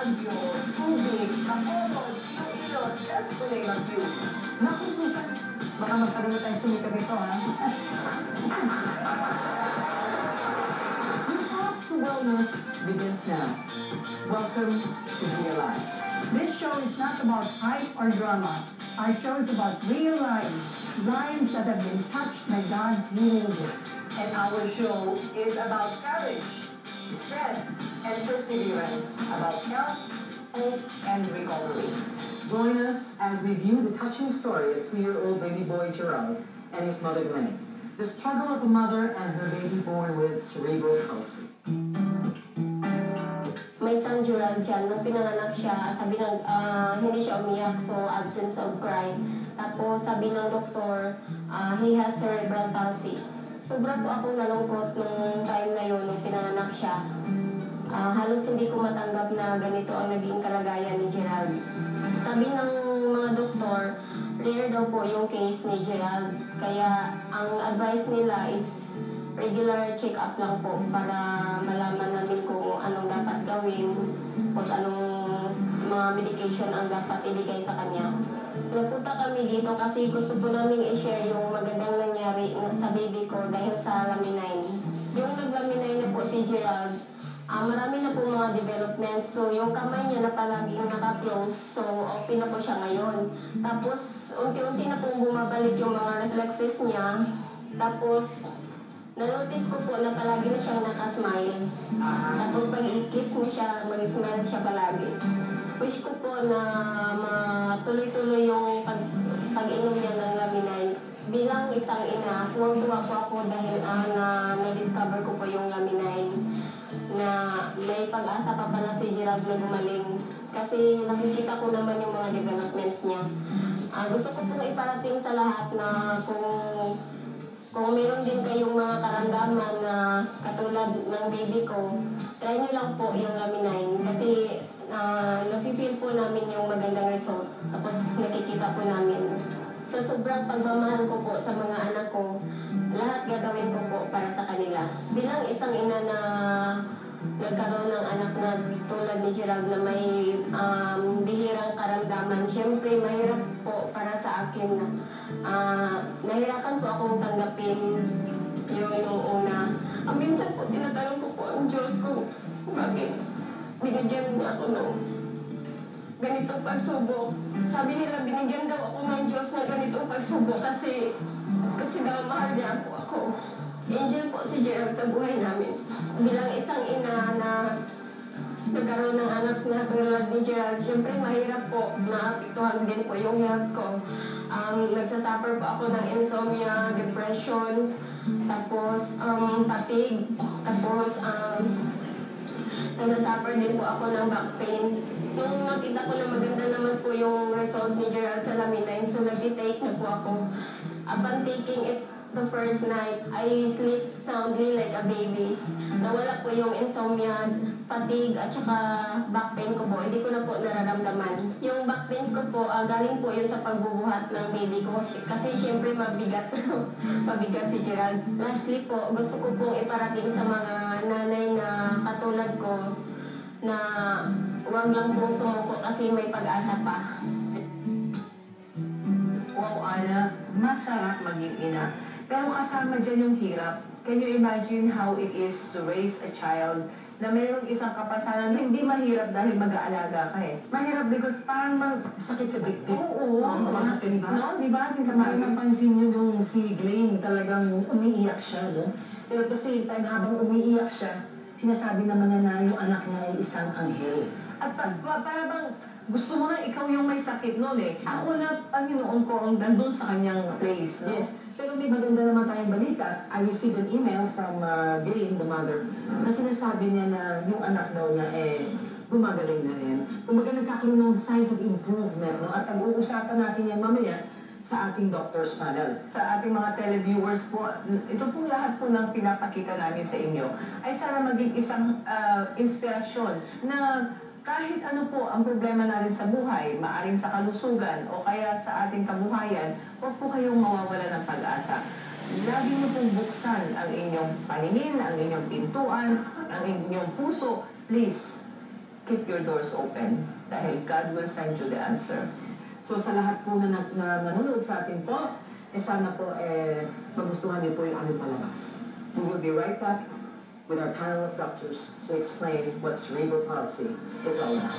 radyo, tubig, kapolos, ilot, just to name a few. Naku, Susan, baka magkaroon tayo sumikat ito, ha? Your path to wellness begins now. Welcome to Be Alive. This show is not about hype or drama. Our show is about real lives, lives that have been touched by God's healing gift. And our show is about courage, strength, and perseverance, about health, hope, and recovery. Join us as we view the touching story of 2-year-old baby boy Gerald and his mother Glenn. The struggle of a mother and her baby born with cerebral palsy. May isang Gerald dyan, nung pinanganak siya, sabi ng, hindi siya umiyak, so absence of cry. Tapos sabi ng doktor, he has cerebral palsy. Sobra po akong nalungkot nung time na yun, nung pinanganak siya. Halos hindi ko matanggap na ganito ang naging kalagayan ni Gerald. Sabi ng mga doktor, rare daw po yung case ni Gerald. Kaya ang advice nila is regular check-up lang po para malaman namin kung anong dapat gawin, kung anong mga medication ang dapat ibigay sa kanya. Nagpunta kami dito kasi gusto po namin i-share yung magandang nangyari sa baby ko dahil sa laminine. Yung naglaminine na po si Gerald, marami na po mga development. So yung kamay niya na palaging naka-close, so okay na po siya ngayon. Tapos unti-unti na po bumabalik yung mga reflexes niya. Tapos na-notice ko po na palagi na siyang nakasmile. Tapos pag i-kiss mo siya, mag-smile siya palagi. Wish ko po na matuloy-tuloy yung pag-inom niya ng laminine. Bilang isang ina, tuwang-tuwa po ako dahil na-discover ko po yung laminine na may pag-asa pa pala si Gerald na gumaling. Kasi nakikita ko naman yung mga developments niya. Gusto ko pong iparating sa lahat na kung meron din kayong mga karamdaman na katulad ng baby ko, try nyo lang po yung laminine kasi napipil po namin yung magandang result. Tapos nakikita po namin. Sa sobrang pagmamahal ko po sa mga anak ko, lahat gagawin ko po para sa kanila. Bilang isang ina na nagkaroon ng anak na tulad ni Gerald na may bihirang karamdaman, syempre mahirap po para sa akin na nahirapan po akong tanggapin yung una. Minsan po, tinatanong ko po ang Diyos ko, bakit binigyan niya ako ng ganitong pagsubok. Sabi nila, binigyan daw ako ng Diyos na ganitong pagsubok kasi daw mahal niya ako. Angel po si Gerald sa buhay namin. Bilang isang ina na nagkaroon ng anak na tulad ni Gerald, siyempre mahirap po, naapektuhan din po yung health ko. Nagsasuffer po ako ng insomnia, depression, tapos fatigue, tapos nagsasuffer din po ako ng back pain. Nung nakita ko na maganda naman po yung result ni Gerald sa laminine, so nag-take na po ako. Upon taking it the first night, I sleep soundly like a baby. Nawala po yung insomnia, fatigue, at saka back pain ko po. Hindi ko na po nararamdaman. Yung back pains ko po, galing po yun sa pagbubuhat ng baby ko. Kasi syempre mabigat. Mabigat si Gerald. Lastly po, gusto ko pong iparating sa mga nanay na katulad ko na huwag lang pong sumuko kasi may pag-asa pa. Wow, Ana, masarap maging ina. Pero kasama dyan yung hirap. Can you imagine how it is to raise a child na mayroong isang kapasanan na hindi mahirap dahil mag-aalaga ka eh. Mahirap because parang sakit sa dibdib. Oo, masakit, di ba? No, di ba? Parang napansin nyo yung si Glenn, talagang umiiyak siya, no? Pero at the same time, habang umiiyak siya, sinasabi naman na yung anak niya ay isang anghel. At para bang gusto mo na ikaw yung may sakit noon eh. Ako na, Panginoon ko, ang nandun sa kanyang place. No? Yes. Pero may maganda naman tayong balita. I received an email from Glenn, the mother, na sinasabi niya na yung anak daw niya gumagaling na rin. Kumbaga nagkakaroon ng signs of improvement. No? At pag-uusapan natin yan mamaya sa ating doctor's panel. Sa ating mga televiewers po, ito po lahat po ng pinapakita namin sa inyo ay sana maging isang inspirasyon na kahit ano po ang problema natin sa buhay, maaring sa kalusugan o kaya sa ating kabuhayan, huwag po kayong mawawala ng pag-asa. Lagi niyo pong buksan ang inyong paningin, ang inyong pintuan, ang inyong puso. Please, keep your doors open dahil God will send you the answer. So sa lahat po na nanonood sa atin po, sana po magustuhan niyo po yung aming palabas. We will be right back with our panel of doctors to explain what cerebral palsy is all about.